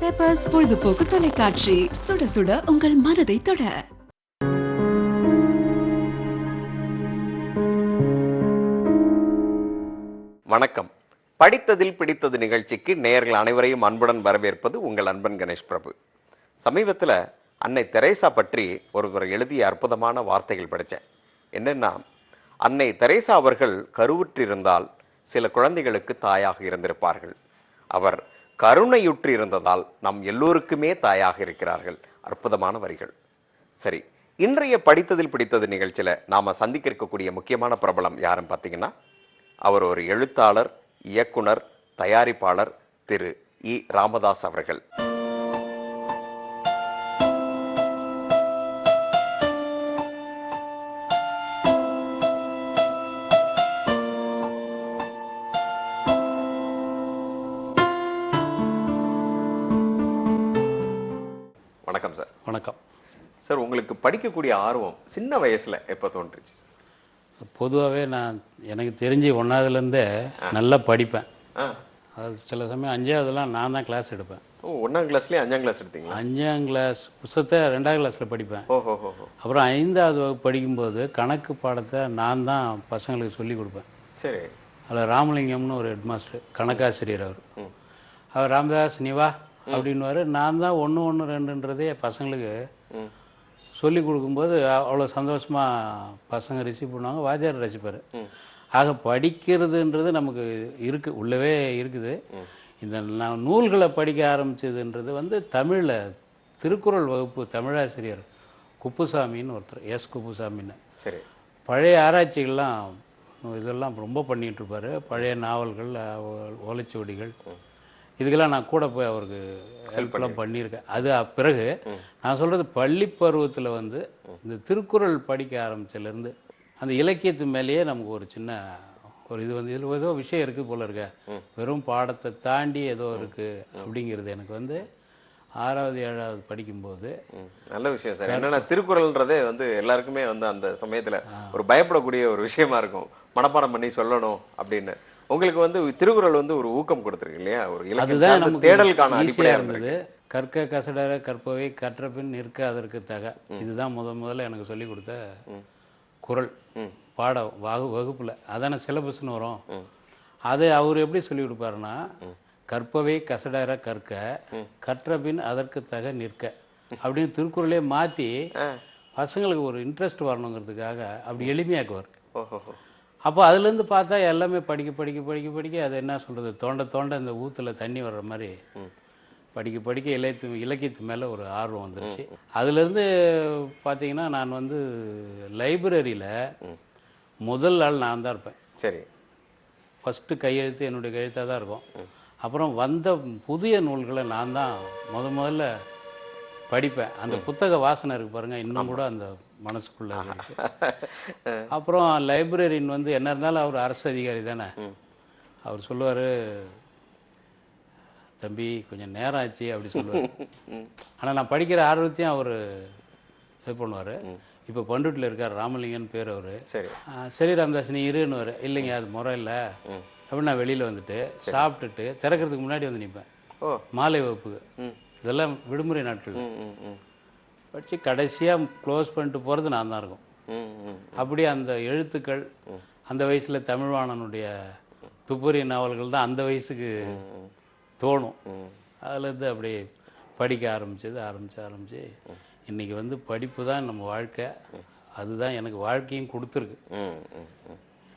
Peppers பொழுதுபோக்கு தொலைக்காட்சி, சுட சுட உங்கள் மனதை தொட. வணக்கம். படித்ததில் பிடித்தது நிகழ்ச்சிக்கு நேயர்கள் அனைவரையும் அன்புடன் வரவேற்பது உங்கள் அன்பன் கணேஷ் பிரபு. சமீபத்தில் அன்னை தெரேசா பற்றி ஒருவர் எழுதிய அற்புதமான வார்த்தைகள் படித்தேன். என்னன்னா, அன்னை தெரேசா அவர்கள் கருவுற்றிருந்தால் சில குழந்தைகளுக்கு தாயாக இருந்திருப்பார்கள். அவர் கருணையுற்று இருந்ததால் நம் எல்லோருக்குமே தாயாக இருக்கிறார்கள். அற்புதமான வரிகள். சரி, இன்றைய படித்ததில் பிடித்தது நிகழ்ச்சியில நாம சந்திக்க இருக்கக்கூடிய முக்கியமான பிரபலம் யாருன்னு பார்த்தீங்கன்னா, அவர் ஒரு எழுத்தாளர், இயக்குனர், தயாரிப்பாளர், திரு இ. ராமதாஸ் அவர்கள். வணக்கம் சார். வணக்கம் சார், உங்களுக்கு படிக்கக்கூடிய ஆர்வம் சின்ன வயசுல எப்ப தோன்றுச்சு? பொதுவாகவே எனக்கு தெரிஞ்சு 1ஆவதுலேருந்தே நல்லா படிப்பேன். ஆ. அது சில சமயம் 5ஆவதுலாம் நான் தான் கிளாஸ் எடுப்பேன். ஓ, 1ஆம் கிளாஸ்லயே 5ஆம் கிளாஸ் எடுத்தீங்களா? 5ஆம் கிளாஸ் புத்தகத்தை 2ஆம் கிளாஸில் படிப்பேன். ஓஹோ. அப்புறம் 5ஆவது வகுப்பு படிக்கும்போது கணக்கு பாடத்தை நான் தான் பசங்களுக்கு சொல்லி கொடுப்பேன். சரி. அதில் ராமலிங்கம்னு ஒரு ஹெட்மாஸ்டர், கணக்காசிரியர். அவர் ராமதாஸ் நீ வா அப்படின்னுவார். நான் தான் 1, 1, 2ன்றதே பசங்களுக்கு சொல்லி கொடுக்கும்போது அவ்வளோ சந்தோஷமாக பசங்க ரிசீவ் பண்ணுவாங்க, வாத்தியார் ரசிப்பார். ஆக படிக்கிறதுன்றது நமக்கு இருக்குது, உள்ளவே இருக்குது. இந்த நூல்களை படிக்க ஆரம்பிச்சதுன்றது தமிழில் திருக்குறள் வகுப்பு தமிழாசிரியர் குப்புசாமின்னு ஒருத்தர், எஸ் குப்புசாமின்னு. சரி. பழைய ஆராய்ச்சிகள்லாம் இதெல்லாம் ரொம்ப பண்ணிகிட்டு இருப்பார். பழைய நாவல்கள், ஓலைச்சுவடிகள், இதுக்கெல்லாம் நான் கூட போய் அவருக்கு ஹெல்ப்லாம் பண்ணியிருக்கேன். அது பிறகு நான் சொல்கிறது, பள்ளி பருவத்தில் இந்த திருக்குறள் படிக்க ஆரம்பிச்சிலேருந்து அந்த இலக்கியத்து மேலேயே நமக்கு ஒரு சின்ன ஒரு இது இதில் ஏதோ விஷயம் இருக்குது போல இருக்க, வெறும் பாடத்தை தாண்டி ஏதோ இருக்குது அப்படிங்கிறது எனக்கு 6ஆவது 7ஆவது படிக்கும்போது. நல்ல விஷயம் சார். என்னன்னா, திருக்குறள்ன்றதே எல்லாருக்குமே அந்த சமயத்துல ஒரு பயப்படக்கூடிய ஒரு விஷயமா இருக்கும், மனப்பாடம் பண்ணி சொல்லணும் அப்படின்னு. உங்களுக்கு திருக்குறள் ஒரு ஊக்கம் கொடுத்துருக்கு இல்லையா? ஒரு இலக்கியம் தேடலுக்கான அடிப்படையா இருந்தது. கற்க கசடர கற்பவை கற்ற பின் நிற்க அதற்கு தக, இதுதான் முதல்ல எனக்கு சொல்லி கொடுத்த குறள் பாடம் வகுப்புல. அதான சிலபஸ்ன்னு வரும். அது அவர் எப்படி சொல்லி கொடுப்பாருன்னா, கற்பவை கசடர கற்க கற்ற பின் அதற்கு தக நிற்க அப்படின்னு திருக்குறளே மாத்தி பசங்களுக்கு ஒரு இன்ட்ரெஸ்ட் வரணுங்கிறதுக்காக அப்படி எளிமையாக்குவார். அப்போ அதுலேருந்து பார்த்தா எல்லாமே படிக்க படிக்க படிக்க படிக்க அது என்ன சொல்கிறது, தோண்ட தோண்ட இந்த ஊற்றுல தண்ணி வர்ற மாதிரி படிக்க படிக்க இலக்கியத்து மேலே ஒரு ஆர்வம் வந்துருச்சு. அதுலேருந்து பார்த்தீங்கன்னா, நான் லைப்ரரியில் முதல் ஆள் நான் தான் இருப்பேன். சரி. ஃபஸ்ட்டு கையெழுத்து என்னுடைய கையெழுத்தாக தான் இருக்கும். அப்புறம் வந்த புதிய நூல்களை நான் தான் முதல்ல படிப்பேன். அந்த புத்தக வாசனை இருக்கு பாருங்க, இன்னும் கூட அந்த மனசுக்குள்ள இருக்கு. அப்புறம் லைப்ரரியன் என்ன இருந்தாலும் அவர் அரசு அதிகாரி தானே. அவர் சொல்லுவார், தம்பி கொஞ்சம் நேரம் ஆச்சு அப்படி சொல்லுவார். ஆனால் நான் படிக்கிற ஆர்வத்தையும் அவர் இது பண்ணுவார். இப்போ பண்ருட்டில் இருக்கார், ராமலிங்கன்னு பேர் அவர். சரி ராமதாஸ் நீ இருன்னுவார். இல்லைங்க அது முறை இல்லை அப்படின்னு நான் வெளியில் வந்துட்டு சாப்பிட்டுட்டு திறக்கிறதுக்கு முன்னாடி நிற்பேன். மாலை வகுப்புக்கு இதெல்லாம் விடுமுறை நாட்கள் படித்து கடைசியாக க்ளோஸ் பண்ணிட்டு போகிறது நான் தான் இருக்கும். அப்படி அந்த எழுத்துக்கள், அந்த வயசில் தமிழ்வாணனுடைய துப்பறி நாவல்கள் தான் அந்த வயசுக்கு தோணும். அதுலேருந்து அப்படி படிக்க ஆரம்பித்து இன்னைக்கு படிப்பு தான் நம்ம வாழ்க்கை. அதுதான் எனக்கு வாழ்க்கையும் கொடுத்துருக்கு.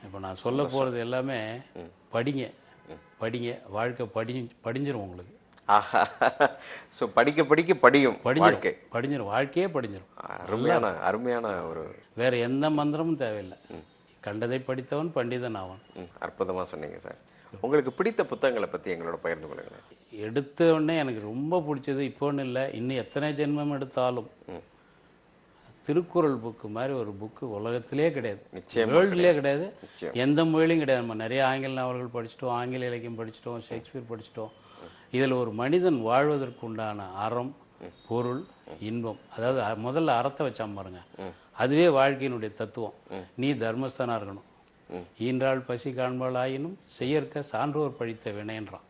இப்போ நான் சொல்ல போகிறது எல்லாமே படிங்க படிங்க, வாழ்க்கை படிஞ்சிரும் உங்களுக்கு. படிக்க படிக்க படியும் வாழ்க்கை, படிஞ்சிரும், வாழ்க்கையே படிஞ்சிரும். அருமையான ஒரு வேற எந்த மந்திரமும் தேவையில்லை. கண்டதை படித்தவன் பண்டிதன் ஆவான். அற்புதமா சொன்னீங்க சார். உங்களுக்கு பிடித்த புத்தகங்களை பத்தி எங்களோட பகிர்ந்து கொள்ளுங்களேன். எடுத்த உடனே எனக்கு ரொம்ப பிடிச்சது, இப்போ ஒன்றும் இல்லை, இன்னும் எத்தனை ஜென்மம் எடுத்தாலும் திருக்குறள் புக்கு மாதிரி ஒரு புக்கு உலகத்திலே கிடையாது, வேர்ல்டுலேயே கிடையாது, எந்த மொழியிலையும் கிடையாது. நம்ம நிறைய ஆங்கில நாவல்கள் படிச்சிட்டோம், ஆங்கில இலக்கியம் படிச்சிட்டோம், ஷேக்ஸ்பியர் படிச்சிட்டோம். இதில் ஒரு மனிதன் வாழ்வதற்கு உண்டான அறம், பொருள், இன்பம், அதாவது முதல்ல அறத்தை வச்சாம பாருங்க, அதுவே வாழ்க்கையினுடைய தத்துவம். நீ தர்மஸ்தானா இருக்கணும், ஈன்றாள் பசி காண்பாள் ஆயினும் செய்யற்க சான்றோர் பழித்த வினைன்றான்.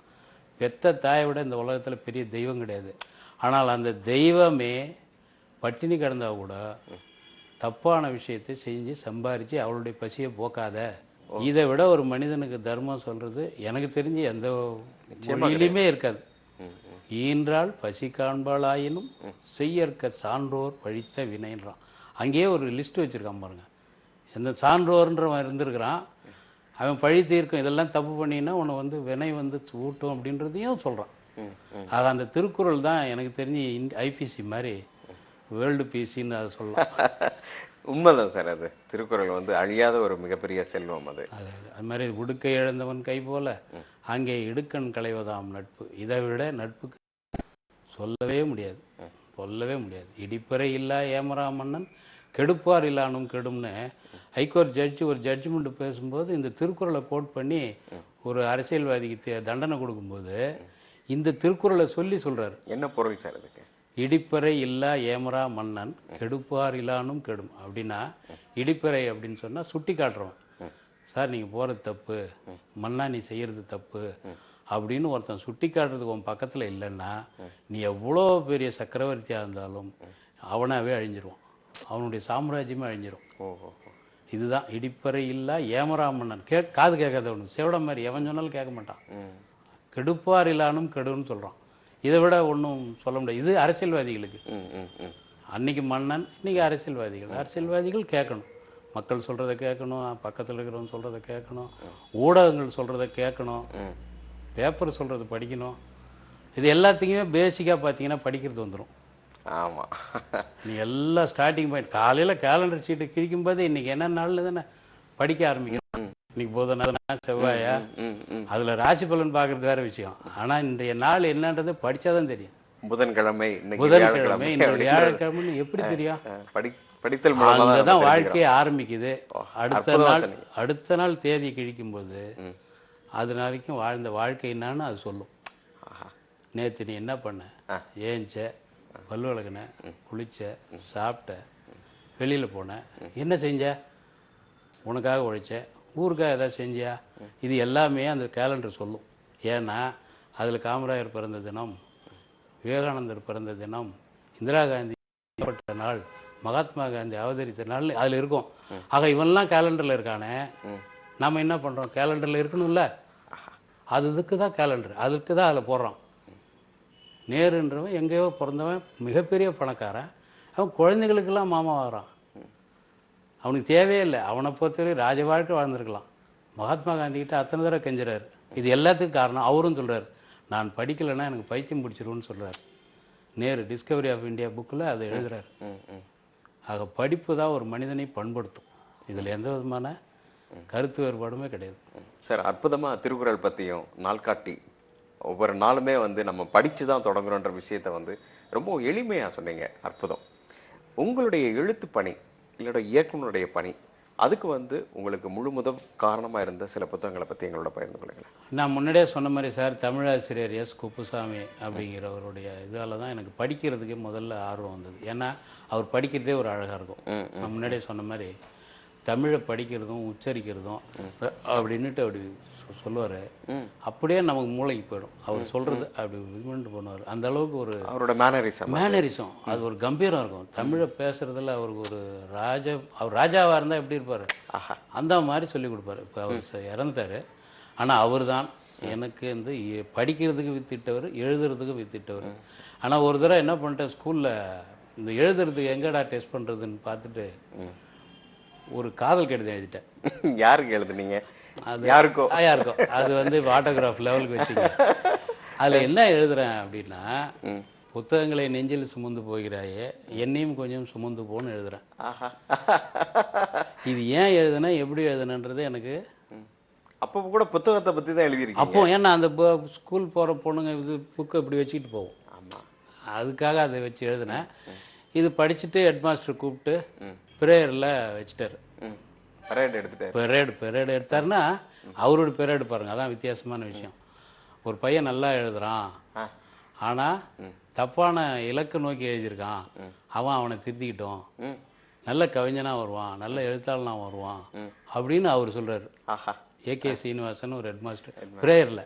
பெத்த தாயை விட இந்த உலகத்துல பெரிய தெய்வம் கிடையாது. ஆனால் அந்த தெய்வமே பட்டினி கிடந்தா கூட தப்பான விஷயத்தை செஞ்சு சம்பாரிச்சு அவளுடைய பசியை போக்காத. இதை விட ஒரு மனிதனுக்கு தர்மம் சொல்றது எனக்கு தெரிஞ்சு எந்த மொழியிலுமே இருக்காது. ஈன்றால் பசி காண்பாளாயினும் செய்யற்க சான்றோர் பழித்த வினைன்றான். அங்கேயே ஒரு லிஸ்ட் வச்சிருக்கான் பாருங்க. எந்த சான்றோர்ன்றவன் இருந்திருக்கிறான், அவன் பழி தீர்க்கும், இதெல்லாம் தப்பு பண்ணினா உன்னை வந்து வினை வந்து ஊட்டும் அப்படின்றதையும் சொல்றான். ஆக அந்த திருக்குறள் தான் எனக்கு தெரிஞ்சு ஐபிசி மாதிரி வேர்ல்டு பிசின்னு அதை சொல்லலாம். உண்மைதான் சார். அது திருக்குறள் வந்து அழியாத ஒரு மிகப்பெரிய செல்வம். அது அது மாதிரி உடுக்கை இழந்தவன் கை போல அங்கே இடுக்கண் களைவதாம் நட்பு. இதை விட நட்புக்கு சொல்லவே முடியாது, சொல்லவே முடியாது. இடிப்பறை இல்லா ஏமரா மன்னன் கெடுப்பார் இல்லானும் கெடும்னு ஹைகோர்ட் ஜட்ஜி ஒரு ஜட்ஜ்மெண்ட் பேசும்போது இந்த திருக்குறளை கோட் பண்ணி ஒரு அரசியல்வாதிக்கு தண்டனை கொடுக்கும்போது இந்த திருக்குறளை சொல்லி சொல்றாரு. என்ன பொருள் சார் அதுக்கு? இடிப்பறை இல்லா ஏமரா மன்னன் கெடுப்பார் இல்லானும் கெடும் அப்படின்னா, இடிப்பறை அப்படின்னு சொன்னா சுட்டி காட்டுறவன், சார் நீங்க போறது தப்பு, மன்னா நீ செய்யறது தப்பு அப்படின்னு ஒருத்தன் சுட்டி காட்டுறதுக்கு உன் பக்கத்துல இல்லைன்னா நீ எவ்வளோ பெரிய சக்கரவர்த்தியா இருந்தாலும் அவனாவே அழிஞ்சிருவான், அவனுடைய சாம்ராஜ்யமே அழிஞ்சிரும். இதுதான் இடிப்பறை இல்லா ஏமரா மன்னன். காது கேட்காதவனு செவிட மாதிரி எவன் சொன்னாலும் கேட்க மாட்டான். கெடுப்பார் இல்லானும் கெடுன்னு சொல்றான். இதை விட ஒன்றும் சொல்ல முடியாது. இது அரசியல்வாதிகளுக்கு. அன்னைக்கு மன்னன், இன்னைக்கு அரசியல்வாதிகள். அரசியல்வாதிகள் கேட்கணும், மக்கள் சொல்றதை கேட்கணும், பக்கத்தில் இருக்கிறவங்க சொல்றதை கேட்கணும், ஊடகங்கள் சொல்றதை கேட்கணும், பேப்பர் சொல்றது படிக்கணும். இது எல்லாத்துக்குமே பேசிக்கா பார்த்தீங்கன்னா படிக்கிறது வந்துடும். ஆமா, நீ எல்லாம் ஸ்டார்டிங் பாயிண்ட் காலையில கேலண்டர் சீட்டை கிழிக்கும் போது இன்னைக்கு என்ன நாள்னு தானே படிக்க ஆரம்பிக்கணும். இன்னைக்கு புதனா செவ்வாயா, அதுல ராசி பலன் பாக்குறது வேற விஷயம். ஆனா இன்றைய நாள் என்னன்றது படிச்சாதான் தெரியும். புதன்கிழமை, புதன்கிழமை, இன்று வியாழக்கிழமைன்னு எப்படி தெரியும்? படித்தல் அங்கதான் வாழ்க்கையை ஆரம்பிக்குது. அடுத்த நாள் தேதி கிழிக்கும் போது அது நாளைக்கும் வாழ்ந்த வாழ்க்கை என்னன்னு அது சொல்லும். நேத்து நீ என்ன பண்ண, ஏஞ்ச, பல்லு விளக்குன, குளிச்ச, சாப்பிட்ட, வெளியில போன, என்ன செஞ்ச, உனக்காக உழைச்ச, ஊருக்காக ஏதாவது செஞ்சியா, இது எல்லாமே அந்த கேலண்டர் சொல்லும். ஏன்னா அதுல காமராஜர் பிறந்த தினம், விவேகானந்தர் பிறந்த தினம், இந்திரா காந்தி நாள், மகாத்மா காந்தி அவதரித்த நாள் அதுல இருக்கும். ஆக இவன்லாம் கேலண்டர்ல இருக்கானே, நாம என்ன பண்றோம்? கேலண்டர்ல இருக்கணும்ல, அதுக்கு தான் கேலண்டர், அதுக்கு தான் அதில் போடுறான். நேருன்றவன் எங்கேயோ பிறந்தவன், மிகப்பெரிய பணக்காரன், அவன் குழந்தைகளுக்கெல்லாம் மாமா வரான். அவனுக்கு தேவையே இல்லை. அவனை பொறுத்தவரை ராஜ வாழ்க்கை வாழ்ந்துருக்கலாம். மகாத்மா காந்தி கிட்ட அத்தனை தடவை கெஞ்சுறாரு. இது எல்லாத்துக்கும் காரணம் அவரும் சொல்றாரு, நான் படிக்கலைன்னா எனக்கு பைத்தியம் பிடிச்சிருன்னு சொல்றாரு. நேரு டிஸ்கவரி ஆஃப் இந்தியா புக்கில் அதை எழுதுறாரு. ஆக படிப்பு தான் ஒரு மனிதனை பண்படுத்தும். இதில் எந்த விதமான கருத்து வேறுபாடுமே கிடையாது. சார், அற்புதமா திருக்குறள் பத்தியும் நாள்காட்டி ஒவ்வொரு நாளுமே வந்து நம்ம படிச்சு தான் தொடங்குறோன்ற விஷயத்த வந்து ரொம்ப எளிமையா சொன்னீங்க. அற்புதம். உங்களுடைய எழுத்து பணி இல்லோட இயக்குனருடைய பணி, அதுக்கு வந்து உங்களுக்கு முழு முதல் காரணமா இருந்த சில புத்தகங்களை பத்தி எங்களோட பகிர்ந்து கொள்ளுங்களேன். நான் முன்னாடியே சொன்ன மாதிரி சார், தமிழாசிரியர் எஸ் குப்புசாமி அப்படிங்கிறவருடைய இதால தான் எனக்கு படிக்கிறதுக்கே முதல்ல ஆர்வம் வந்தது. ஏன்னா அவர் படிக்கிறதே ஒரு அழகா இருக்கும். நான் முன்னாடியே சொன்ன மாதிரி தமிழை படிக்கிறதும் உச்சரிக்கிறதும் அப்படின்னுட்டு அப்படி சொல்லுவாரு. அப்படியே நமக்கு மூளைக்கு போயிடும். அவர் சொல்றது அப்படி இது பண்ணிட்டு போனார். அந்த அளவுக்கு ஒரு அவரோட மேனரிசம் அது ஒரு கம்பீரம் இருக்கும். தமிழை பேசுறதுல அவருக்கு ஒரு அவர் ராஜாவா இருந்தா எப்படி இருப்பாரு அந்த மாதிரி சொல்லி கொடுப்பாரு. இப்ப அவர் இறந்துட்டாரு. ஆனா அவர் தான் எனக்கு வந்து படிக்கிறதுக்கு வித்திட்டவர், எழுதுறதுக்கு வித்திட்டவர். ஆனா ஒரு தடவை என்ன பண்ணிட்டேன், ஸ்கூல்ல இந்த எழுதுறதுக்கு எங்கடா டெஸ்ட் பண்றதுன்னு பார்த்துட்டு ஒரு காதல் கடிதம் எழுதிட்டேன். யாருக்கு எழுதுனீங்க? யாருக்கோ அது வந்து ஆட்டோகிராஃப் லெவலுக்கு வச்சுங்க. அதுல என்ன எழுதுறேன் அப்படின்னா, புத்தகங்களை நெஞ்சில் சுமந்து போகிறாயே, என்னையும் கொஞ்சம் சுமந்து போன்னு எழுதுறேன். இது ஏன் எழுதுனா எப்படி எழுதுனன்றது எனக்கு அப்போ கூட புத்தகத்தை பத்தி தான் எழுதிருக்கீங்க. அப்போ ஏன்னா அந்த ஸ்கூல் போற பொண்ணுங்க இது புக்கை இப்படி வச்சுக்கிட்டு போவோம், அதுக்காக அதை வச்சு எழுதுனேன். இது படிச்சுட்டு ஹெட்மாஸ்டர் கூப்பிட்டு பிரேயர்ல வச்சுட்டாரு. பெரேடு எடுத்தாருன்னா அவரோட பெரேடு பாருங்க, அதான் வித்தியாசமான விஷயம். ஒரு பையன் நல்லா எழுதுறான், ஆனா தப்பான இலக்கு நோக்கி எழுதியிருக்கான், அவனை திருத்திக்கிட்டோம், நல்ல கவிஞனா வருவான், நல்ல எழுத்தாளனா வருவான் அப்படின்னு அவர் சொல்றாரு. ஏகே சீனிவாசன் ஒரு ஹெட் மாஸ்டர் பிரேயர்ல.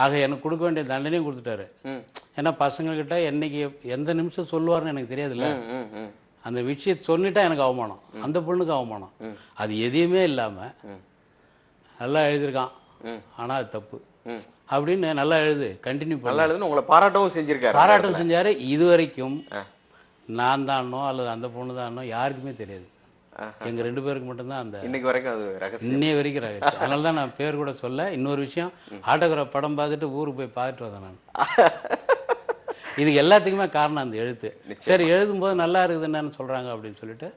ஆக எனக்கு கொடுக்க வேண்டிய தண்டனையும் கொடுத்துட்டாரு. ஏன்னா பசங்க கிட்ட என்னைக்கு எந்த நிமிஷம் சொல்லுவாருன்னு எனக்கு தெரியாதுல்ல. அந்த விஷயத்தை சொல்லிட்டா எனக்கு அவமானம், அந்த பொண்ணுக்கு அவமானம். அது எதையுமே இல்லாம நல்லா எழுதியிருக்கான், ஆனா அது தப்பு அப்படின்னு நல்லா எழுது கண்டினியூ நல்லா எழுதுன்னு உங்களை பாராட்டவும் செஞ்சிருக்காரு. பாராட்டம் செஞ்சாரு. இது வரைக்கும் நான் தானோ அல்லது அந்த பொண்ணு தானோ யாருக்குமே தெரியாது. எங்க 2 பேருக்கு மட்டும்தான் அந்த இன்னைக்கு வரைக்கும் அது ரகசியம். இன்னைய வரைக்கும் ரகசியம். அதனால தான் நான் பேர் கூட சொல்ல. இன்னொரு விஷயம், ஆட்டோகிராஃப் படம் பார்த்துட்டு ஊருக்கு போய் பார்த்துட்டு வந்தேன் நான். இதுக்கு எல்லாத்துக்குமே காரணம் அந்த எழுத்து. சரி, எழுதும்போது நல்லா இருக்குதுன்னு சொல்றாங்க அப்படின்னு சொல்லிட்டு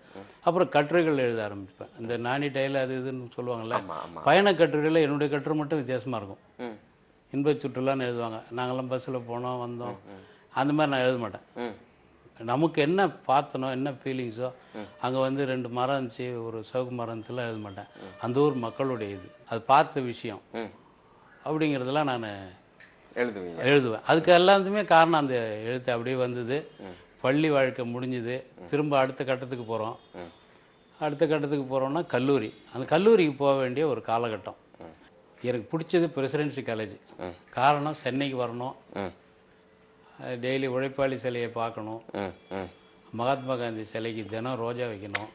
அப்புறம் கட்டுரைகள் எழுத ஆரம்பிப்பேன். இந்த நானி டைல அது இதுன்னு சொல்லுவாங்கல்ல, பயண கட்டுரைகள். என்னுடைய கட்டுரை மட்டும் வித்தியாசமா இருக்கும். இன்ப சுற்றுலான்னு எழுதுவாங்க. நாங்கெல்லாம் பஸ்ஸில் போனோம் வந்தோம், அந்த மாதிரி நான் எழுத மாட்டேன். நமக்கு என்ன பார்த்தனோ என்ன ஃபீலிங்ஸோ, அங்கே வந்து 2 மரம் இருந்துச்சு, ஒரு சவுக்கு மரத்துலாம் எழுத மாட்டேன். அந்த ஊர் மக்களுடைய இது, அது பார்த்த விஷயம் அப்படிங்கிறதெல்லாம் நான் எழுதுவேன். அதுக்கு எல்லாத்துக்குமே காரணம் அந்த எழுத்து அப்படியே வந்தது. பள்ளி வாழ்க்கை முடிஞ்சுது, திரும்ப அடுத்த கட்டத்துக்கு போகிறோம். அடுத்த கட்டத்துக்கு போகிறோம்னா கல்லூரி. அந்த கல்லூரிக்கு போக வேண்டிய ஒரு காலகட்டம். எனக்கு பிடிச்சது பிரசிடென்சி காலேஜ். காரணம், சென்னைக்கு வரணும், டெய்லி உழைப்பாளி சிலையை பார்க்கணும், மகாத்மா காந்தி சிலைக்கு தினம் ரோஜா வைக்கணும்.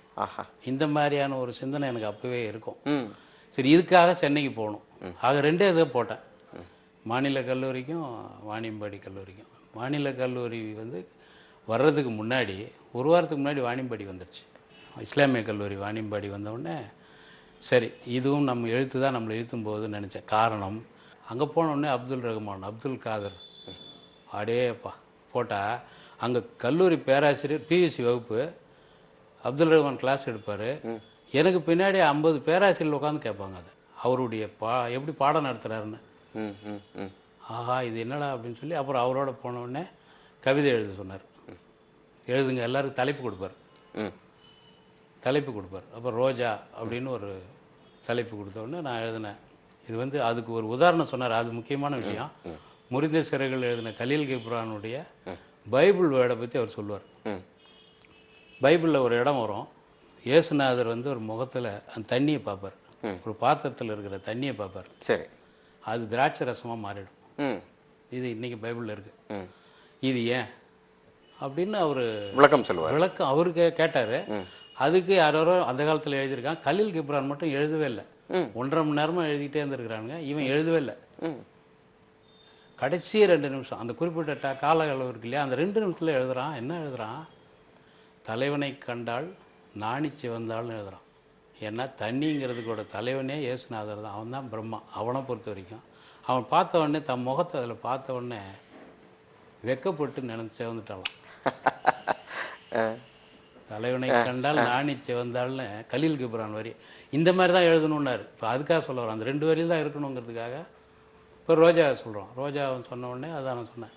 இந்த மாதிரியான ஒரு சிந்தனை எனக்கு அப்பவே இருக்கும். சரி, இதுக்காக சென்னைக்கு போகணும். ஆக 2 இதை போட்டேன், மாநில கல்லூரிக்கும் வாணியம்பாடி கல்லூரிக்கும். மாநில கல்லூரி வந்து வர்றதுக்கு முன்னாடி, ஒரு வாரத்துக்கு முன்னாடி வாணியம்பாடி வந்துடுச்சு. இஸ்லாமிய கல்லூரி வாணியம்பாடி வந்தவுடனே சரி, இதுவும் நம்ம எழுத்து தான் நம்மளை இழுத்தும் போகுதுன்னு நினச்சேன். காரணம், அங்கே போனோடனே அப்துல் ரஹ்மான், அப்துல் காதர் அடேப்பா போட்டால் அங்கே கல்லூரி பேராசிரியர் பியூசி வகுப்பு, அப்துல் ரஹ்மான் கிளாஸ் எடுப்பார். எனக்கு பின்னாடி 50 பேராசிரியர் உட்காந்து கேட்பாங்க அதை, அவருடைய எப்படி பாடம் நடத்துகிறாருன்னு. ஆஹா, இது என்னடா அப்படின்னு சொல்லி அப்புறம் அவரோட போனவுடனே கவிதை எழுத சொன்னார். எழுதுங்க, எல்லாருக்கும் தலைப்பு கொடுப்பார். அப்புறம் ரோஜா அப்படின்னு ஒரு தலைப்பு கொடுத்தோடனே நான் எழுதினேன். இது வந்து அதுக்கு ஒரு உதாரணம் சொன்னார். அது முக்கியமான விஷயம். முறிந்த சிறைகள் எழுதின கலீல் கிப்ரானுடைய பைபிள் வேர்டை பற்றி அவர் சொல்லுவார். பைபிளில் ஒரு இடம் வரும், இயேசுநாதர் வந்து ஒரு முகத்தில் அந்த தண்ணியை பார்ப்பார், ஒரு பாத்திரத்தில் இருக்கிற தண்ணியை பார்ப்பார். சரி, அது திராட்சை ரசமாக மாறிடும். இது இன்னைக்கு பைபிளில் இருக்கு. இது ஏன் அப்படின்னு அவர் விளக்கம் சொல்லுவார். விளக்கம் அவருக்கு கேட்டார். அதுக்கு யாரோ அந்த காலத்தில் எழுதியிருக்கான். கலீல் கிப்ரான் மட்டும் எழுதவே இல்லை. 1.5 மணி நேரமாக எழுதிக்கிட்டே இருந்திருக்கிறாங்க. இவன் எழுதவே இல்லை. கடைசி 2 நிமிஷம், அந்த குறிப்பிட்ட கால அளவு இருக்கு இல்லையா, அந்த 2 நிமிஷத்தில் எழுதுறான். என்ன எழுதுறான்? தலைவனை கண்டால் நாணி சிவந்தாள்னு எழுதுறான். ஏன்னா தண்ணிங்கிறதுக்கோட தலைவனே இயேசுநாதர் தான். அவன் தான் பிரம்மா. அவனை பொறுத்த வரைக்கும் அவன் பார்த்த உடனே தன் முகத்தை அதில் பார்த்த உடனே வெக்கப்பட்டு நினைச்சு சிவந்துட்டாலாம். தலைவனை கண்டால் நாணி சிவந்தாள்னு கலீல் கிப்ரான் வரி. இந்த மாதிரி தான் எழுதணுன்னாரு. இப்போ அதுக்காக சொல்ல வரோம், அந்த 2 வரியில் தான் இருக்கணுங்கிறதுக்காக. இப்போ ரோஜா சொல்கிறோம். ரோஜா சொன்ன உடனே அதான் நான் சொன்னேன்,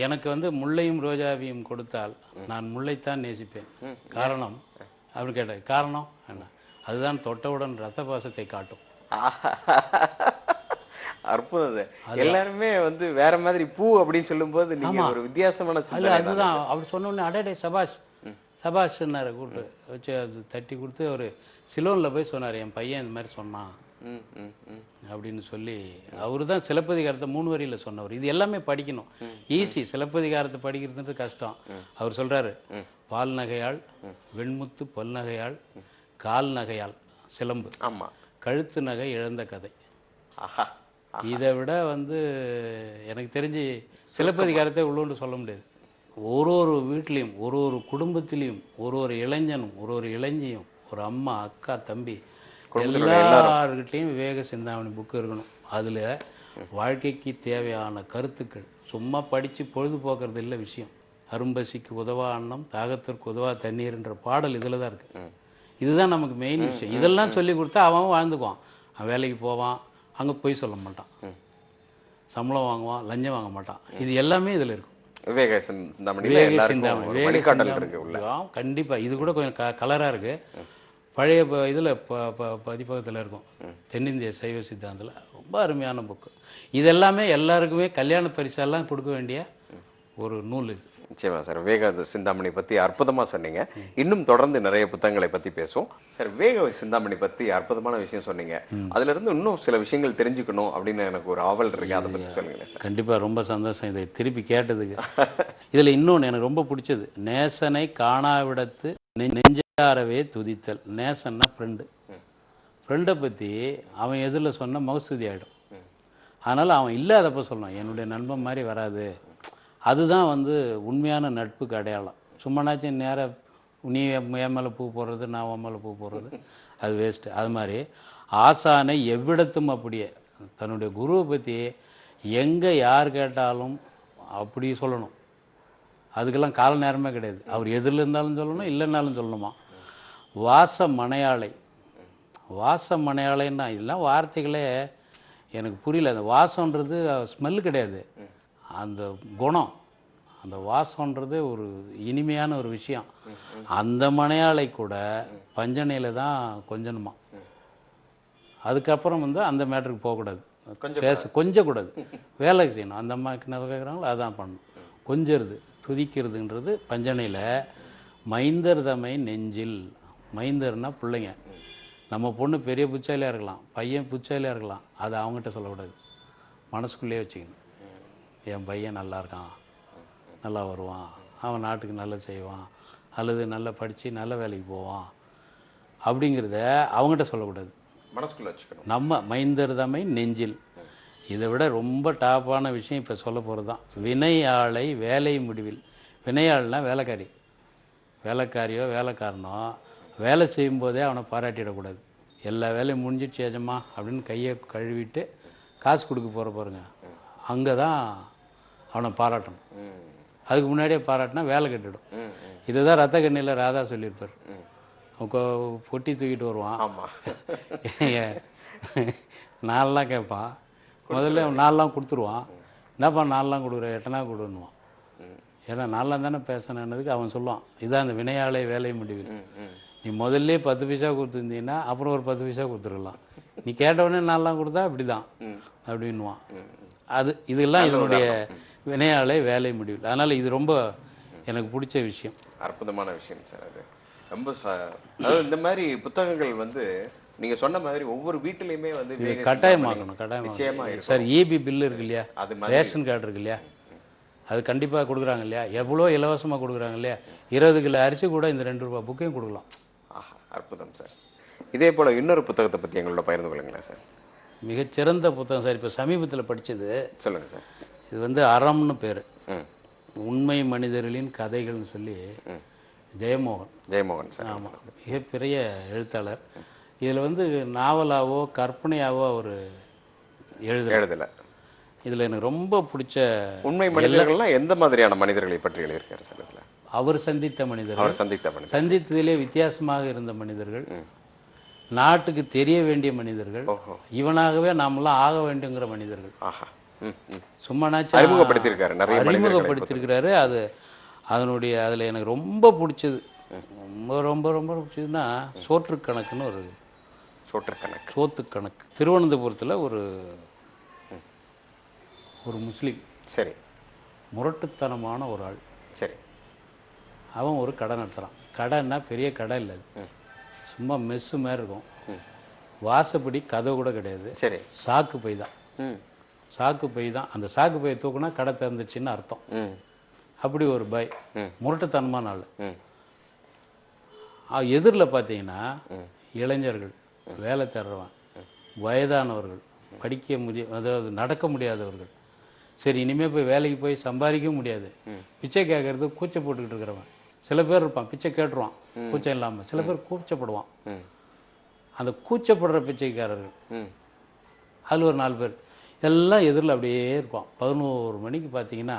எனக்கு வந்து முல்லையும் ரோஜாவையும் கொடுத்தால் நான் முல்லைத்தான் நேசிப்பேன். காரணம் அப்படின்னு கேட்டார். காரணம் என்ன? அதுதான் தொட்டவுடன் ரத்த பாசத்தை காட்டும். அற்புதம். எல்லாருமே வந்து வேற மாதிரி பூ அப்படின்னு சொல்லும்போது நீங்க ஒரு வித்தியாசமான அதுதான் அப்படி சொன்ன உடனே அடே சபாஷ் சபாஷ்ன்னாரு. கூப்பிட்டு வச்சு அது தட்டி கொடுத்து ஒரு சிலோனில் போய் சொன்னார், என் பையன் இந்த மாதிரி சொன்னான் அப்படின்னு சொல்லி. அவரு தான் சிலப்பதிகாரத்தை 3 வரியில் சொன்னவர். இது எல்லாமே படிக்கணும், ஈஸி. சிலப்பதிகாரத்தை படிக்கிறது கஷ்டம். அவர் சொல்றாரு, பால் நகையால் வெண்முத்து பல் நகையால் கால் நகையால் சிலம்பு, கழுத்து நகை இழந்த கதை. இதை விட வந்து எனக்கு தெரிஞ்சு சிலப்பதிகாரத்தை உள்ளோண்டு சொல்ல முடியாது. ஒரு வீட்லேயும் ஒரு குடும்பத்திலையும் ஒரு இளைஞனும் ஒரு இளைஞியும், ஒரு அம்மா அக்கா தம்பி எல்லார்கிட்டையும் விவேக சிந்தாமணி புக்கு இருக்கணும். அதில் வாழ்க்கைக்கு தேவையான கருத்துக்கள். சும்மா படித்து பொழுதுபோக்குறது இல்லை விஷயம். அரும்பசிக்கு உதவா அன்னம், தாகத்திற்கு உதவா தண்ணீர்ன்ற பாடல் இதில் தான் இருக்கு. இதுதான் நமக்கு மெயின் விஷயம். இதெல்லாம் சொல்லி கொடுத்தா அவன் வாழ்ந்துக்குவான். அவன் வேலைக்கு போவான், அங்கே போய் சொல்ல மாட்டான், சம்பளம் வாங்குவான், லஞ்சம் வாங்க மாட்டான். இது எல்லாமே இதில் இருக்கும். விவேக சிந்தாமணி கண்டிப்பா. இது கூட கொஞ்சம் கலரா இருக்கு. பழைய இதில் பதிப்பகத்தில் இருக்கும், தென்னிந்திய சைவ சித்தாந்தத்தில். ரொம்ப அருமையான புக்கு. இதெல்லாமே எல்லாருக்குமே கல்யாண பரிசெல்லாம் கொடுக்க வேண்டிய ஒரு நூல் இது. நிச்சயமா சார். வேக சிந்தாமணி பத்தி அற்புதமா சொன்னீங்க. இன்னும் தொடர்ந்து நிறைய புத்தகங்களை பத்தி பேசுவோம் சார். வேக சிந்தாமணி பத்தி அற்புதமான விஷயம் சொன்னீங்க. அதுல இருந்து இன்னும் சில விஷயங்கள் தெரிஞ்சுக்கணும் அப்படின்னு எனக்கு ஒரு ஆவல் இருக்கு. அதை பத்தி சொல்லுங்களேன் சார். கண்டிப்பா ரொம்ப சந்தோஷம் இதை திருப்பி கேட்டதுக்கு. இதுல இன்னொன்னு எனக்கு ரொம்ப பிடிச்சது, நேசனை காணாவிடத்து நெஞ்சாரவே துதித்தல். நேசன்னா ஃப்ரெண்டு. ஃப்ரெண்டை பத்தி அவன் எதிரில் சொன்ன மகசூதி ஆயிடும். அதனால அவன் இல்லாதப்ப சொல்லணும் என்னுடைய நண்பன் மாதிரி வராது. அதுதான் வந்து உண்மையான நட்புக்கு அடையாளம். சும்மானாச்சும் நேராக நீ என் மேலே பூ போடுறது, நான் உன் மேலே பூ போடுறது, அது வேஸ்ட்டு. அது மாதிரி ஆசானை எவ்விடத்தும் அப்படியே தன்னுடைய குருவை பற்றி எங்கே யார் கேட்டாலும் அப்படி சொல்லணும். அதுக்கெல்லாம் கால நேரமே கிடையாது. அவர் எதிரில் இருந்தாலும் சொல்லணும், இல்லைன்னாலும் சொல்லணுமா. வாச மனையாளை. வாச மனையாளைன்னா இதெல்லாம் வார்த்தைகளே எனக்கு புரியல. அந்த வாசம்ன்றது ஸ்மெல்லு கிடையாது, அந்த குணம். அந்த வாசம்ன்றது ஒரு இனிமையான ஒரு விஷயம். அந்த மனையாளை கூட பஞ்சனையில் தான் கொஞ்சணுமா. அதுக்கப்புறம் வந்து அந்த மேட்டருக்கு போகக்கூடாது, கொஞ்சம் கூடாது, வேலை செய்யணும். அந்த அம்மாவுக்கு என்ன கேட்குறாங்களோ அதான் பண்ணணும். கொஞ்சிறது துதிக்கிறதுன்றது பஞ்சனையில். மைந்தர் தமை நெஞ்சில். மைந்தர்னா பிள்ளைங்க. நம்ம பொண்ணு பெரிய புச்சாலியாக இருக்கலாம், பையன் புச்சாலியாக இருக்கலாம், அதை அவங்ககிட்ட சொல்லக்கூடாது, மனசுக்குள்ளேயே வச்சுக்கணும். என் பையன் நல்லா இருக்கான், நல்லா வருவான், அவன் நாட்டுக்கு நல்லா செய்வான், அல்லது நல்லா படித்து நல்ல வேலைக்கு போவான் அப்படிங்கிறத அவங்ககிட்ட சொல்லக்கூடாது, மனசுக்குள்ளே வச்சுக்கணும். நம்ம மைந்தர் தமை நெஞ்சில். இதை விட ரொம்ப டாப்பான விஷயம் இப்போ சொல்ல போகிறது தான். வினையாளை வேலை முடிவில். வினையாள்னா வேலைக்காரி. வேலைக்காரியோ வேலைக்காரனோ வேலை செய்யும்போதே அவனை பாராட்டிடக்கூடாது. எல்லா வேலையும் முடிஞ்சிடுச்சு ஏஜமா அப்படின்னு கையை கழுவிட்டு காசு கொடுக்க போகிற பாருங்க, அங்கே தான் அவனை பாராட்டணும். அதுக்கு முன்னாடியே பாராட்டினா வேலை கட்டிடும். இதுதான் ரத்த கண்ணியில் ராதா சொல்லியிருப்பார். பொட்டி தூக்கிட்டு வருவான், நாலெலாம் கேட்பான். முதல்ல நாலெலாம் கொடுத்துருவான். என்னப்பா நாலெலாம் கொடுக்குற, எட்டனா கொடுன்னுவான். ஏன்னா நாலாம் தானே பேசணுன்னதுக்கு அவன் சொல்லுவான், இதான் அந்த வினையாளை வேலை முடிவில். நீ முதல்ல 10 பைசா கொடுத்துருந்தீங்கன்னா அப்புறம் ஒரு 10 பைசா கொடுத்துருக்கலாம். நீ கேட்டவுடனே நாலாம் கொடுத்தா அப்படிதான் அப்படின்னுவான். அது இதெல்லாம் இதனுடைய வினையாளை வேலை முடிவில். அதனால இது ரொம்ப எனக்கு பிடிச்ச விஷயம். அற்புதமான விஷயம் சார். அது ரொம்ப அதாவது இந்த மாதிரி புத்தகங்கள் வந்து நீங்க சொன்ன மாதிரி ஒவ்வொரு வீட்டிலையுமே வந்து கட்டாயமாகணும். கட்டாயமாக சார். EB பில் இருக்கு இல்லையா, ரேஷன் கார்டு இருக்கு இல்லையா, அது கண்டிப்பாக கொடுக்குறாங்க இல்லையா. எவ்வளோ இலவசமாக கொடுக்குறாங்க இல்லையா. 20 கிலோ அரிசி கூட இந்த 2 ரூபாய் புக்கையும் கொடுக்கலாம். அற்புதம் சார். இதே போல இன்னொரு புத்தகத்தை பற்றி எங்களோட பகிர்ந்து கொள்ளுங்களேன் சார். மிகச்சிறந்த புத்தகம் சார். இப்போ சமீபத்தில் படித்தது. சொல்லுங்க சார். இது வந்து அறம்னு பேர். உண்மை மனிதர்களின் கதைகள்னு சொல்லி ஜெயமோகன் சார். ஆமாம், மிகப்பெரிய எழுத்தாளர். இதில் வந்து நாவலாவோ கற்பனையாவோ அவர் எழுதலை. இதில் எனக்கு ரொம்ப பிடிச்ச உண்மை மனிதர்கள்னா எந்த மாதிரியான மனிதர்களை பற்றி எழுதியிருக்காரு சார்? இதில் அவர் சந்தித்த மனிதர்கள், சந்தித்ததிலே வித்தியாசமாக இருந்த மனிதர்கள், நாட்டுக்கு தெரிய வேண்டிய மனிதர்கள், இவனாகவே நாமெல்லாம் ஆக வேண்டுங்கிற மனிதர்கள். சும்மானாச்சும் அறிமுகப்படுத்தியிருக்கிறாரு. அது அதனுடைய அதில் எனக்கு ரொம்ப பிடிச்சது, ரொம்ப ரொம்ப ரொம்ப பிடிச்சதுன்னா சோற்று கணக்குன்னு ஒரு சோத்து கணக்கு. திருவனந்தபுரத்தில் ஒரு முஸ்லீம், சரி, முரட்டுத்தனமான ஒரு ஆள். சரி, அவன் ஒரு கடை நடத்துகிறான். கடைன்னா பெரிய கடை இல்லை, சும்மா மெஸ்ஸு மாதிரி இருக்கும். வாசப்படி கதவு கூட கிடையாது. சரி, சாக்கு பை தான். சாக்கு பை தான். அந்த சாக்கு பையை தூக்குனா கடை திறந்துச்சுன்னு அர்த்தம். அப்படி ஒரு பை, முரட்டுத்தனமான ஆள். எதிரில் பார்த்தீங்கன்னா இளைஞர்கள், வேலை தேடுறவன், வயதானவர்கள், அதாவது நடக்க முடியாதவர்கள். சரி, இனிமேல் போய் வேலைக்கு போய் சம்பாதிக்க முடியாது, பிச்சை கேட்கறது கூச்சை போட்டுக்கிட்டு இருக்கிறவன். சில பேர் இருப்பான் பிச்சை கேட்டுருவான் கூச்சம் இல்லாமல். சில பேர் கூச்சப்படுவான். அந்த கூச்சப்படுற பிச்சைக்காரர்கள் அதில் ஒரு 4 பேர் எல்லாம் எதிரில் அப்படியே இருப்பான். 11 மணிக்கு பார்த்தீங்கன்னா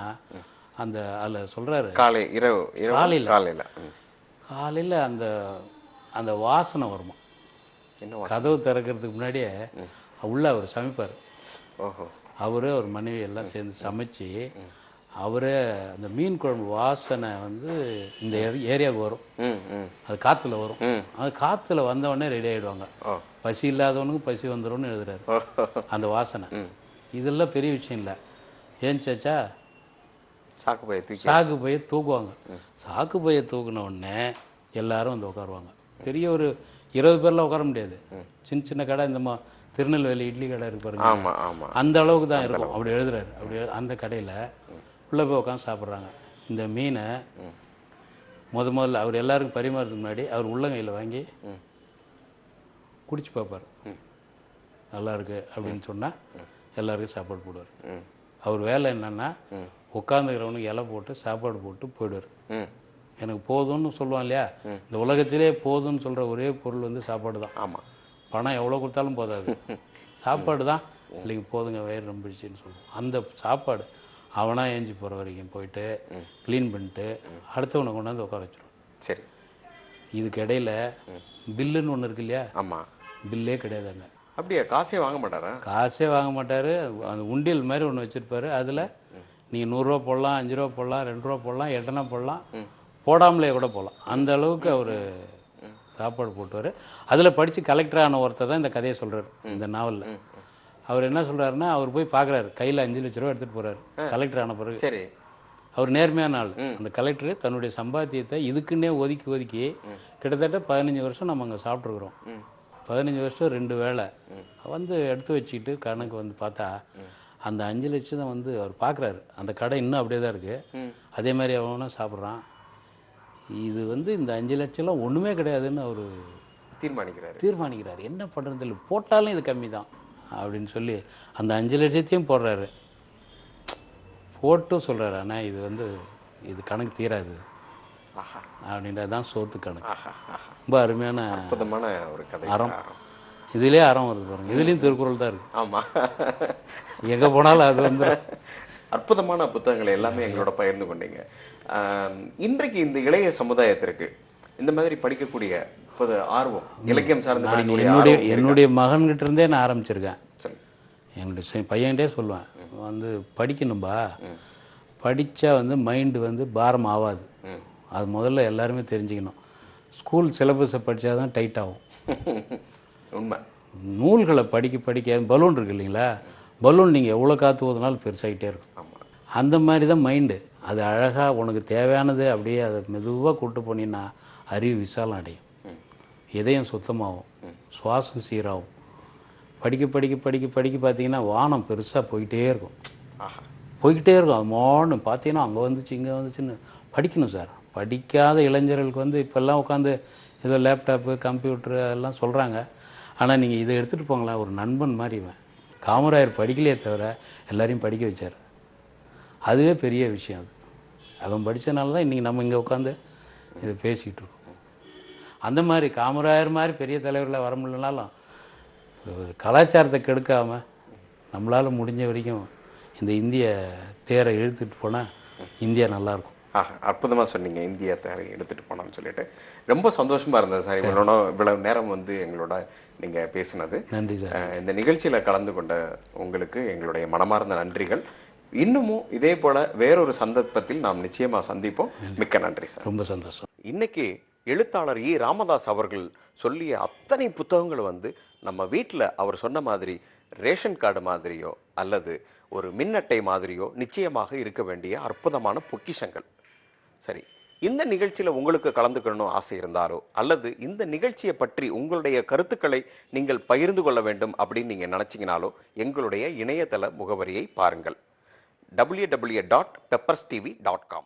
அந்த அதில் சொல்கிறாரு, காலையில் அந்த வாசனை வருமா. கதவு திறக்கிறதுக்கு முன்னாடியே உள்ள அவர் சமைப்பார். அவரே ஒரு மனைவி எல்லாம் சேர்ந்து சமைச்சு அவரே அந்த மீன் குழம்பு வாசனை வந்து இந்த ஏரியாவுக்கு வரும். அது காற்றுல வரும். அது காற்றுல வந்தவொடனே ரெடி ஆகிடுவாங்க. பசி இல்லாதவனுக்கு பசி வந்துடும்னு எழுதுறாரு அந்த வாசனை. இதெல்லாம் பெரிய விஷயம் இல்லை. ஏன் சேச்சா சாக்கு பைய தூக்கி சாக்கு பைய தூக்குவாங்க. சாக்கு பைய தூக்குன உடனே எல்லாரும் வந்து உட்காருவாங்க. பெரிய ஒரு 20 பேர்லாம் உட்கார முடியாது. சின்ன சின்ன கடை, இந்த திருநெல்வேலி இட்லி கடை இருக்கு பாருங்க, ஆமா ஆமா, அந்த அளவுக்கு தான் இருக்கும். அப்படி எழுதுறாரு. அப்படி அந்த கடையில் உள்ள போய் உட்காந்து சாப்பிட்றாங்க. இந்த மீனை முதல்ல அவர் எல்லாருக்கும் பரிமாறதுக்கு முன்னாடி அவர் உள்ளங்கையில் வாங்கி குடிச்சு பார்ப்பார். நல்லா இருக்கு அப்படின்னு சொன்னா எல்லாருக்கும் சாப்பாடு போடுவார். அவர் வேலை என்னன்னா உட்காந்துக்கிறவனுக்கு இலை போட்டு சாப்பாடு போட்டு போயிடுவார். எனக்கு போதும்னு சொல்லுவான் இல்லையா, இந்த உலகத்திலே போதும்னு சொல்ற ஒரே பொருள் வந்து சாப்பாடு தான். ஆமா, பணம் எவ்வளோ கொடுத்தாலும் போதாது, சாப்பாடு தான். இல்லைங்க போதுங்க வயிறு நம்பிடுச்சின்னு சொல்லுவோம். அந்த சாப்பாடு அவனா ஏஞ்சி போகிற வரைக்கும் போயிட்டு க்ளீன் பண்ணிட்டு அடுத்தவனை கொண்டாந்து உட்கார வச்சிருவான். சரி, இதுக்கு இடையில பில்லுன்னு ஒன்று இருக்கு இல்லையா, ஆமா, பில்லே கிடையாதுங்க. அப்படியே காசே வாங்க மாட்டாரா? காசே வாங்க மாட்டாரு. அந்த உண்டியல் மாதிரி ஒன்று வச்சிருப்பாரு. அதில் நீங்கள் 100 ரூபா போடலாம், 5 ரூபா போடலாம், 2 ரூபா போடலாம், 8 போடலாம், போடாமலே கூட போகலாம். அந்த அளவுக்கு அவர் சாப்பாடு போட்டுவார். அதில் படித்து கலெக்டர் ஆன ஒருத்தர் தான் இந்த கதையை சொல்கிறார் இந்த நாவலில். அவர் என்ன சொல்கிறாருன்னா, அவர் போய் பார்க்குறாரு, கையில் 5 லட்ச ரூபா எடுத்துகிட்டு போகிறாரு கலெக்டர் ஆன பிறகு. சரி, அவர் நேர்மையான ஆள். அந்த கலெக்டர் தன்னுடைய சம்பாத்தியத்தை இதுக்குன்னே ஒதுக்கி கிட்டத்தட்ட 15 வருஷம் நம்ம அங்கே சாப்பிட்ருக்குறோம். 15 வருஷம் 2 வேளை வந்து எடுத்து வச்சுக்கிட்டு கணக்கு வந்து பார்த்தா அந்த 5 லட்சம் வந்து அவர் பார்க்குறாரு. அந்த கடை இன்னும் அப்படியே தான் இருக்குது. அதே மாதிரி அவனும் சாப்பிட்றான். இது வந்து இந்த 5 லட்சம்லாம் ஒன்றுமே கிடையாதுன்னு அவர் தீர்மானிக்கிறார். என்ன பண்ணுறது இல்லை, போட்டாலும் இது கம்மி தான் அப்படின்னு சொல்லி அந்த 5 லட்சத்தையும் போடுறாரு. போட்டும் சொல்கிறாரு, ஆனால் இது வந்து இது கணக்கு தீராது அப்படின்றதான் சோத்து கணக்கு. ரொம்ப அருமையான அற்புதமான ஒரு கதை. அறம், இதுலேயே அறம் வருது பாருங்க. இதுலேயும் திருக்குறள் தான் இருக்கு. ஆமா, எங்கே போனாலும் அது வந்து அற்புதமான புத்தகங்களை எல்லாமே எங்களோட பகிர்ந்து கொண்டீங்க. இன்றைக்கு இந்த இளைய சமுதாயத்திற்கு இந்த மாதிரி படிக்கக்கூடிய ஆர்வம், இலக்கியம் சார்ந்த என்னுடைய மகன்கிட்ட இருந்தே நான் ஆரம்பிச்சிருக்கேன். என்னுடைய பையன்கிட்டே சொல்லுவேன், வந்து படிக்கணும்பா, படித்தா வந்து மைண்டு வந்து பாரம் ஆகாது. அது முதல்ல எல்லாருமே தெரிஞ்சுக்கணும். ஸ்கூல் சிலபஸை படித்தா தான் டைட் ஆகும். உண்மை. நூல்களை படிக்க பலூன் இருக்கு இல்லைங்களா, பலூன் நீங்கள் எவ்வளோ காற்று ஊதுனாலும் பெருசாகிட்டே இருக்கும். அந்த மாதிரி தான் மைண்டு. அது அழகாக உனக்கு தேவையானது அப்படியே அதை மெதுவாக கூட்டு போனீங்கன்னா அறிவு விசாலம் அடையும், இதயம் சுத்தமாகும், சுவாசம் சீராகும். படிக்க பார்த்தீங்கன்னா வானம் பெருசாக போய்கிட்டே இருக்கும். அது மோன்னு பார்த்தீங்கன்னா அங்கே வந்துச்சு இங்கே வந்துச்சுன்னு படிக்கணும் சார். படிக்காத இளைஞர்களுக்கு வந்து இப்போல்லாம் உட்காந்து ஏதோ லேப்டாப்பு கம்ப்யூட்டரு அதெல்லாம் சொல்கிறாங்க. ஆனால் நீங்கள் இதை எடுத்துகிட்டு போங்களேன், ஒரு நண்பன் மாதிரி இவன். காமராயர் படிக்கலையே தவிர எல்லாரையும் படிக்க வச்சார். அதுவே பெரிய விஷயம். அவன் படித்தனால தான் இன்றைக்கி நம்ம இங்கே உட்காந்து இதை பேசிக்கிட்டு இருக்கோம். அந்த மாதிரி காமராயர் மாதிரி பெரிய தலைவர்களை வர முடியலனாலும் கலாச்சாரத்தை கெடுக்காமல் நம்மளால் முடிஞ்ச வரைக்கும் இந்த இந்திய தேரை இழுத்துட்டு போனால் இந்தியா நல்லாயிருக்கும். அற்புதமாக சொன்னீங்க, இந்தியா தேரை எடுத்துகிட்டு போனான்னு சொல்லிட்டு. ரொம்ப சந்தோஷமாக இருந்தது சார் இவ்வளவு நேரம் வந்து எங்களோட நீங்கள் பேசினது. நன்றி சார். இந்த நிகழ்ச்சியில் கலந்து கொண்ட உங்களுக்கு எங்களுடைய மனமார்ந்த நன்றிகள். இன்னமும் இதே போல வேறொரு சந்தர்ப்பத்தில் நாம் நிச்சயமா சந்திப்போம். மிக்க நன்றி சார். ரொம்ப சந்தோஷம். இன்னைக்கு எழுத்தாளர் இ. ராமதாஸ் அவர்கள் சொல்லிய அத்தனை புத்தகங்கள் வந்து நம்ம வீட்டில் அவர் சொன்ன மாதிரி ரேஷன் கார்டு மாதிரியோ அல்லது ஒரு மின்னட்டை மாதிரியோ நிச்சயமாக இருக்க வேண்டிய அற்புதமான பொக்கிஷங்கள். சரி, இந்த நிகழ்ச்சியில உங்களுக்கு கலந்துக்கணும் ஆசை இருந்தாலோ அல்லது இந்த நிகழ்ச்சியை பற்றி உங்களுடைய கருத்துக்களை நீங்கள் பகிர்ந்து கொள்ள வேண்டும் அப்படின்னு நீங்க நினைச்சீங்கனாலோ எங்களுடைய இணையதள முகவரியை பாருங்கள், www.pepperstv.com.